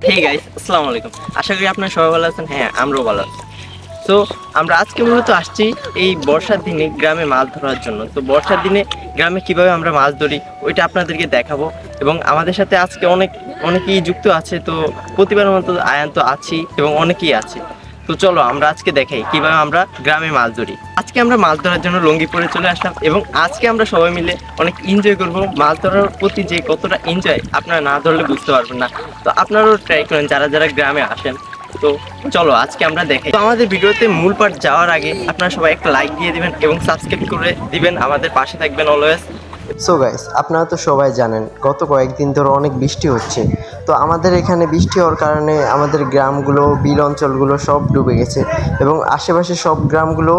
Hey guys, আসসালামু আলাইকুম। আশা করি আপনারা সবাই ভালো আছেন। হ্যাঁ, আমরাও ভালো আছি। তো আমরা আজকে মূলত আসছি এই বর্ষার দিনে গ্রামে মাছ ধরার জন্য। তো বর্ষার দিনে গ্রামে কিভাবে আমরা মাছ ধরি ওইটা আপনাদেরকে দেখাবো। এবং আমাদের সাথে আজকে অনেকেই যুক্ত আছে। তো প্রতিবারের মতো আয়ান তো আছি এবং অনেকেই আছে। তো চলো আমরা আজকে দেখাই কিভাবে আমরা গ্রামে মাছ ধরি। আজকে আমরা মাছ ধরার জন্য লুঙ্গি পরে চলে আসলাম এবং আজকে আমরা সবাই মিলে অনেক এনজয় করব। মাছ ধরার প্রতি যে কতটা এনজয় আপনারা না ধরলে বুঝতে পারবেন না। তো আপনারাও ট্রাই করেন যারা যারা গ্রামে আসেন। তো চলো আজকে আমরা দেখাই। তো আমাদের ভিডিওতে মূল পার্ট যাওয়ার আগে আপনারা সবাই একটা লাইক দিয়ে দিবেন এবং সাবস্ক্রাইব করে দিবেন, আমাদের পাশে থাকবেন অলওয়েজ। সো গাইস, আপনারা তো সবাই জানেন গত কয়েকদিন ধরে অনেক বৃষ্টি হচ্ছে। তো আমাদের এখানে বৃষ্টি হওয়ার কারণে আমাদের গ্রামগুলো, বিল অঞ্চলগুলো সব ডুবে গেছে এবং আশেপাশে সব গ্রামগুলো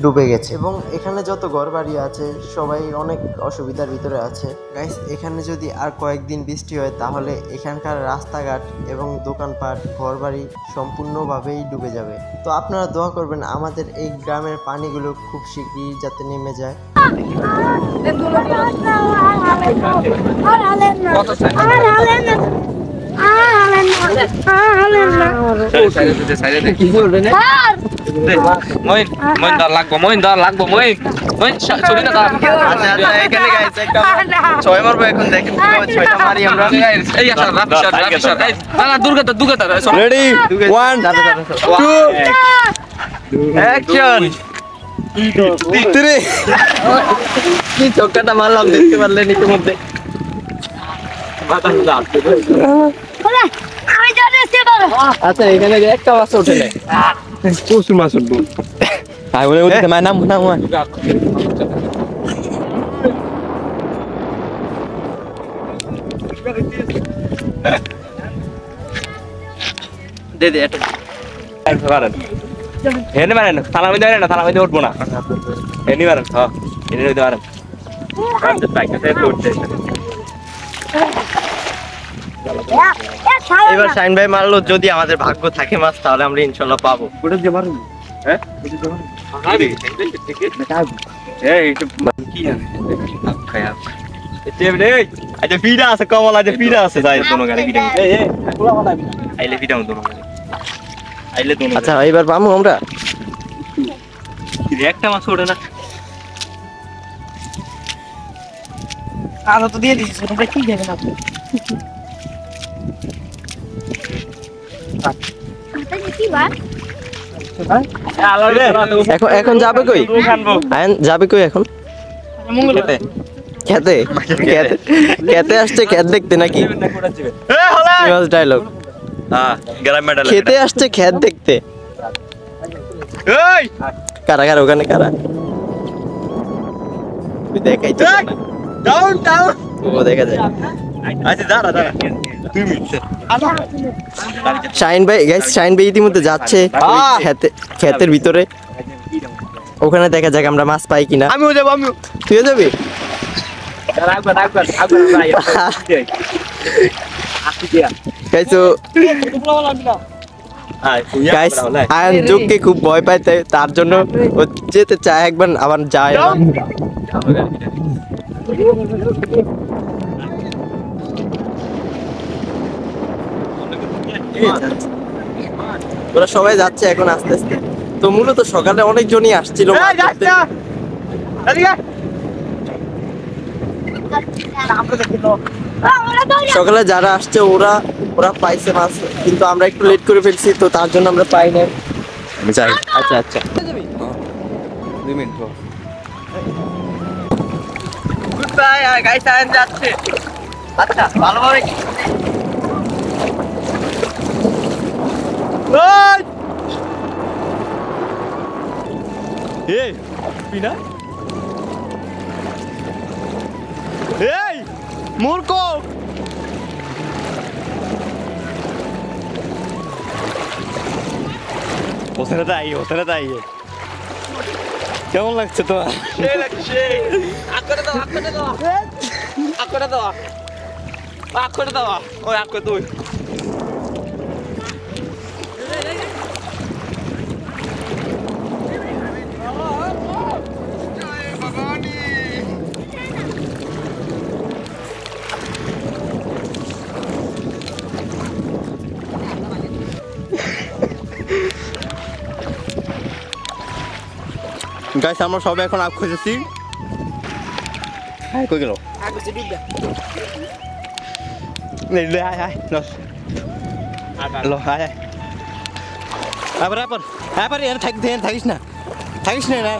ডুবে গেছে এবং এখানে যত ঘরবাড়ি আছে সবাই অনেক অসুবিধার ভিতরে আছে। গাইস, এখানে যদি আর কয়েকদিন বৃষ্টি হয় তাহলে এখানকার রাস্তাঘাট এবং দোকানপাট, ঘরবাড়ি সম্পূর্ণভাবেই ডুবে যাবে। তো আপনারা দোয়া করবেন আমাদের এই গ্রামের পানিগুলো খুব শীঘ্রই যাতে নেমে যায়। কি চক্কাটা মারলাম দেখতে পারলেন ইতিমধ্যে। আচ্ছা, এখানে একটা মাছ ওঠে নাই, প্রচুর মাছ উঠবো। দে দে এটা এনে মারেন, থালা মধ্যে মারেন না, থালা মধ্যে উঠবো না। এনে মারেন, হ্যাঁ এনে মধ্যে মারেন। এবার শাইন ভাই মারলো, যদি আমাদের ভাগ্য থাকে মাছ তাহলে আমরা ইনশাল্লাহ পাবো। ফিডা আছে, কমল আছে, ফিডা আছে। আইলে ফিডা আইলে। আচ্ছা, এবার পাবো আমরা। একটা মাছ ওঠে না। আরো তো দিয়ে দিচ্ছি, তোমরা কি দেবেন আপনি? এখন যাবে কই? আয়ন যাবে কই এখন? খেতে খেতে আসছে, খেত দেখতে নাকি? ডায়লগ, খেতে আসছে খেত দেখতে। কারা কারা ওখানে কারা দেখাই তো ও দেখা যায়। শাইন ভাই, গাইস শাইন ভাই ইতিমধ্যে যাচ্ছে ক্ষেতের ভিতরে। ওখানে দেখা যাক আমরা মাছ পাই কিনা। আমিও যাবো, আমিও। তুইও যাবি? আয়ন যোগকে খুব ভয় পায়, তার জন্য ও যেতে চায় একবার, আবার যায় না। ওরা সবাই যাচ্ছে এখন আস্তে আস্তে। তো মূলত সকালে অনেকজনই আসছিল। সকালে যারা আসছে ওরা পাইছে মাছ, কিন্তু আমরা একটু লেট করে ফেলছি, তো তার জন্য আমরা পাই না। আচ্ছা আচ্ছা, 2 minute. Good bye guys, ion যাচ্ছে। আচ্ছা, ভালোভাবে এই পিনা, এই মূর্খ, ওখানে তাই কেমন লাগছে তোমার? করে দাও ওই আঁকড়ে তুই। গাইস আমরা সবাই এখন আখ খুঁজেছি। হ্যাঁ কই গেল? আয় আয় লো আয় আয় আবার আবার আবার এর থাকিস না না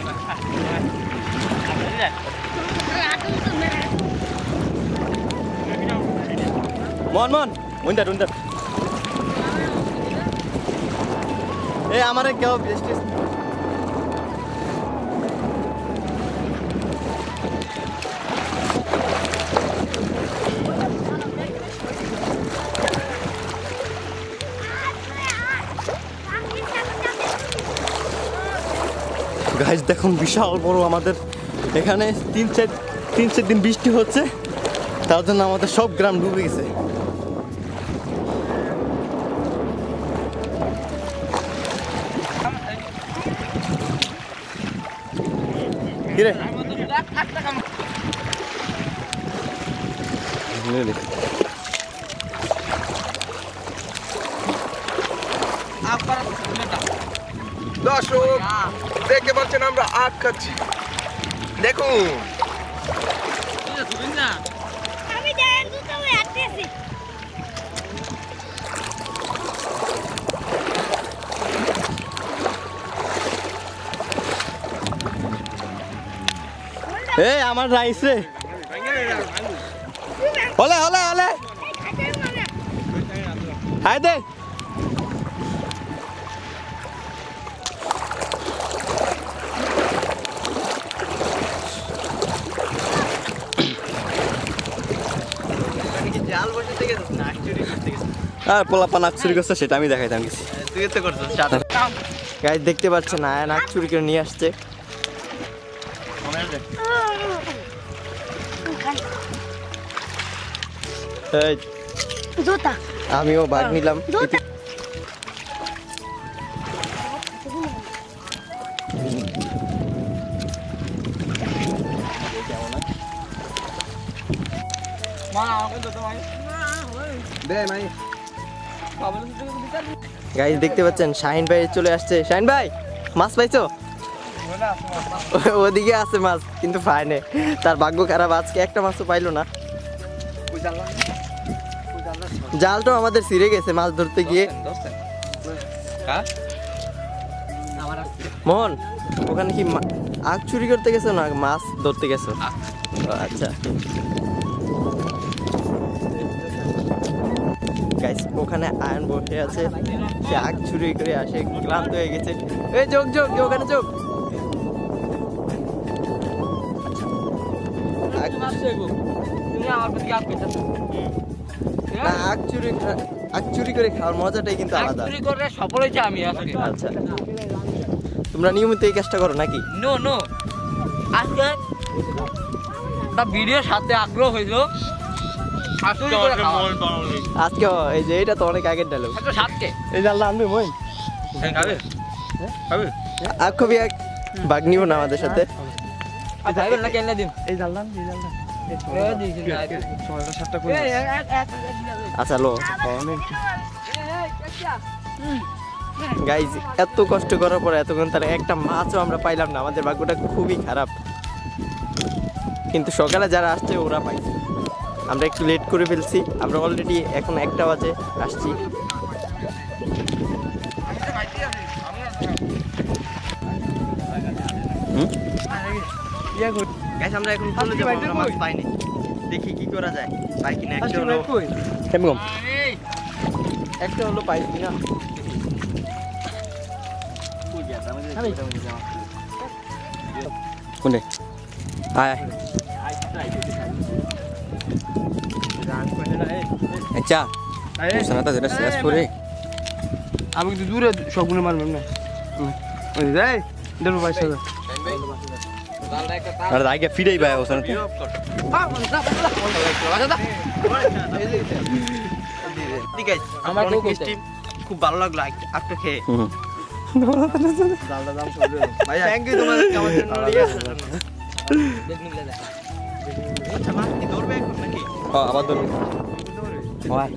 মন উইন্টার এ আমারে কেউ বেস্ট গাইস দেখুন বিশাল বড় আমাদের এখানে 3-4 দিন বৃষ্টি হচ্ছে, তার জন্য আমাদের সব গ্রাম ডুবে গেছে। কিরে দর্শক দেখতে পাচ্ছেন আমরা আখ খাচ্ছি, দেখুন। আমি দেন দুটো আটতেছি। এ আমার রাইস রে হলে হাই দে জাল বসে থেকে না চুরি করতে গেছে। আর পোলাপা নাক চুরি করছে সেটা আমি দেখাইতাম কিছু। তুই তো করছিস গাইস দেখতে পাচ্ছেন আয়ান আখ চুরি করে নিয়ে আসছে। এই জুতা আমিও ভাগ নিলাম। জুতা গাইস দেখতে পাচ্ছেন শাহিন ভাই চলে আসছে। শাহিন ভাই মাছ পাইছো? ওদিকে আছে মাছ কিন্তু পায়নি, তার ভাগ্য খারাপ, আজকে একটা মাছও পাইলো না। জালটাও আমাদের ছিঁড়ে গেছে মাছ ধরতে গিয়ে। মোহন ওখানে কি আখ চুরি করতে গেছো না মাছ ধরতে গেছো? ও, আচ্ছা গাইস ওখানে আয়ন বসে আছে, সে আখ চুরি করে আসে, ক্লান্ত হয়ে গেছে। এই যোগ ওখানে যোগ। না, আখ চুরি করে খাওয়ার মজাটাই কিন্তু আলাদা। সফল হয়েছে আমি আজকে। আচ্ছা তোমরা নিয়মিত এই কাজটা করো নাকি? নো আজকে তা ভিডিওর সাথে আগ্রহ হইলো আজকে এই যে এটা তো অনেক আগের ডায়লগ। সাতকে এই জানলা আনবে মই আখ কবি এক ভাগ নিব না আমাদের সাথে। যাইবেন না কেন দিন এই জানলা আচ্ছা লো গাইজ এত কষ্ট করার পরে এতক্ষণ তার একটা মাছও আমরা পাইলাম না, আমাদের ভাগ্যটা খুবই খারাপ। কিন্তু সকালে যারা আসছে ওরা পাইছে, আমরা একটু লেট করে ফেলছি। আমরা অলরেডি এখন 1টা বাজে আসছি। গাইস আমরা এখন চলে যাবো, আমরা মাছ পাইনি, দেখি কি করা যায়। পাই কিনা একটা হলো পাই কিনা। কোনে আয় আচ্ছা সানাটা যেটা শেষ করে আমি কিন্তু দূরে সবগুলো মারবেন না। এই দেবো পয়সা আর আগে ফিরেই ভাই ওখানে আমার খুব ভালো লাগলো একটা খেয়ে। থ্যাংক ইউ তোমাদের আমার জন্য নিয়ে আসার জন্য। আচ্ছা মাছ কি ধরবে এখন নাকি? আবার ধরুন হ্যাঁ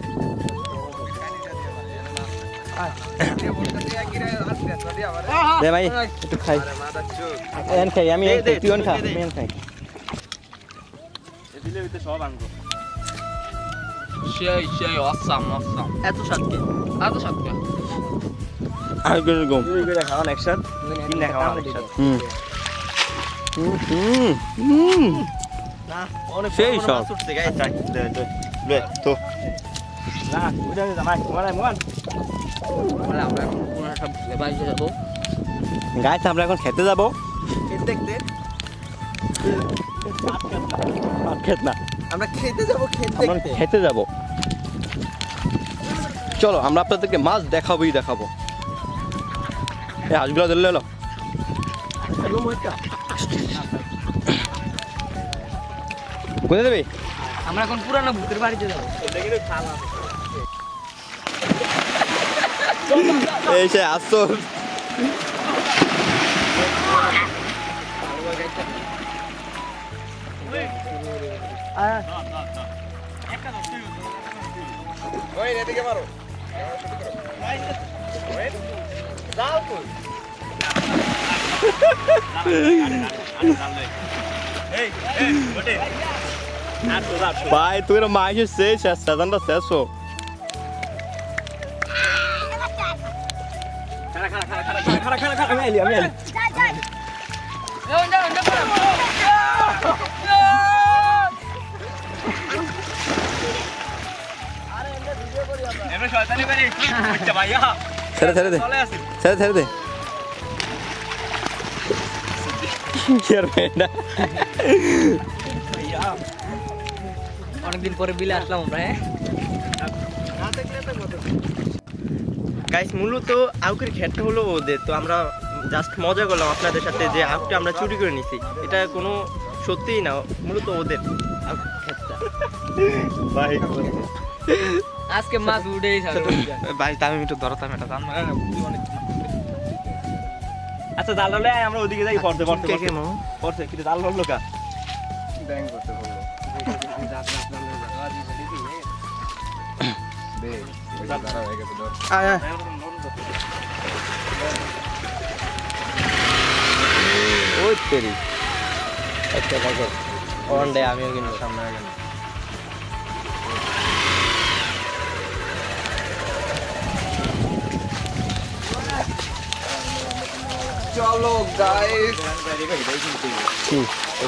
দে ভাই একটু খাই এন খাই আমি তুই অন খা আমি এন খাই সেই অসাম এত স্বাদকে আর করে গম খাওয়ান একসাথে তিন না খাওয়ান একসাথে না অনেক সেই বড় বড় সব। মাছ উঠছে গাইস লে তো না ওটা জামাই মোবাইল আমরা এখন কোন একটা বাইরে যাবো গাইস আমরা এখন খেতে যাব দেখতে খেত না আমরা খেতে যাব আমরা খেতে যাব চলো আমরা আপনাদেরকে মাছ দেখাবোই দেখাবো এই হাঁসগুলো ধরলে এলো কোথায় দেবে আমরা এখন পুরানো ভূতের বাড়িতে যাবো এই সে আসো ভাই তুই মাছ শেষ সাজানটা শেষ হোক আমি আইলি যাই যাই ছেড়ে ছেড়ে দে ছেড়ে ছেড়ে দে অনেকদিন পরে বিলে আসলাম আমরা গাইস মূলত আউকের ক্ষেতটা হলো ওদের, তো আমরা জাস্ট মজা করলাম আপনাদের সাথে যে আউকটা আমরা চুরি করে নিছি, এটা কোনো সত্যিই না, মূলত ওদের আউক ক্ষেতটা। ভাই আজকে মাছ উঠেই থাকবে ভাই তামিম একটু ধরতাম এটা জান মানে আচ্ছা জাল হলে আমরা ওদিকে যাই পড়তে পড়তে কে কে মামা? পড়তে কি জাল হলো কা আয় আয়। ওই তেরি একটা দেখো ওয়ান ডে আমিও কিন্তু সামনে গেলাম। চলো গাইস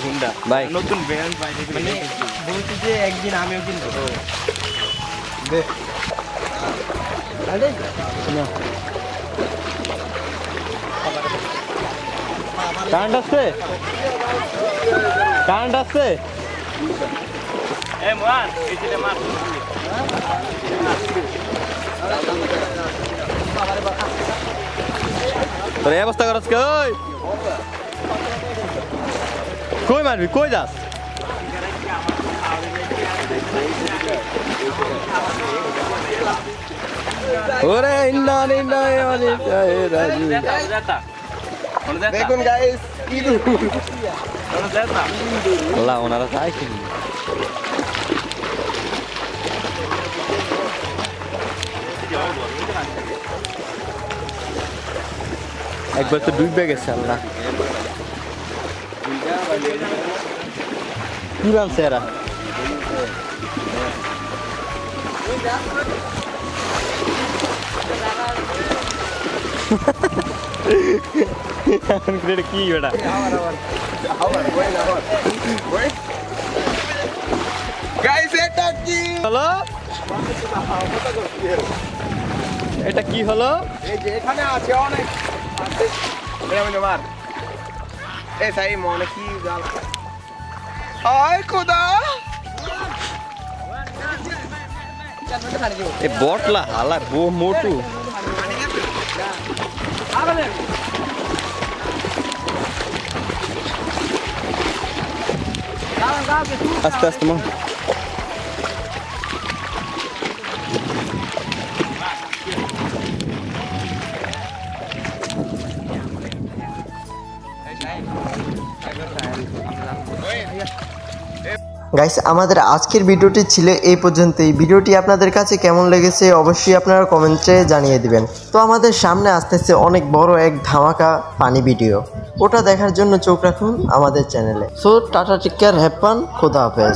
হুন্ডা ভাই নতুন ব্র্যান্ড বাইরে মানে বলছি যে একদিন আমিও কিন্তু কারেন্ট আসছে কারেন্ট আসছে এ মান এই যে মাছ তোর এই অবস্থা করছ কই কই মারবি কই যাস ওরে ইন্না ইন্না মানে রাজু দেখুন গাইস ইদু আল্লাহ ওনারা চাই কি একবার তো ডুবে গেছে আল্লাহ কি বানছে এরা কি বেটা গাইস এটা কি হলো এটা কি হলো এই যে এখানে আছে অনেক এমন মার এ সাই মনে কি জাল আয় খোদা এ বটলা হালা বো মোটু আস্তে আস্তে মা গাইস আমাদের আজকের ভিডিওটি ছিল এই পর্যন্তই। ভিডিওটি আপনাদের কাছে কেমন লেগেছে অবশ্যই আপনারা কমেন্টে জানিয়ে দিবেন। তো আমাদের সামনে আসতেছে অনেক বড় এক ধামাকা পানি ভিডিও, ওটা দেখার জন্য চোখ রাখুন আমাদের চ্যানেলে। So tata, take care, have fun, খোদা হাফেজ।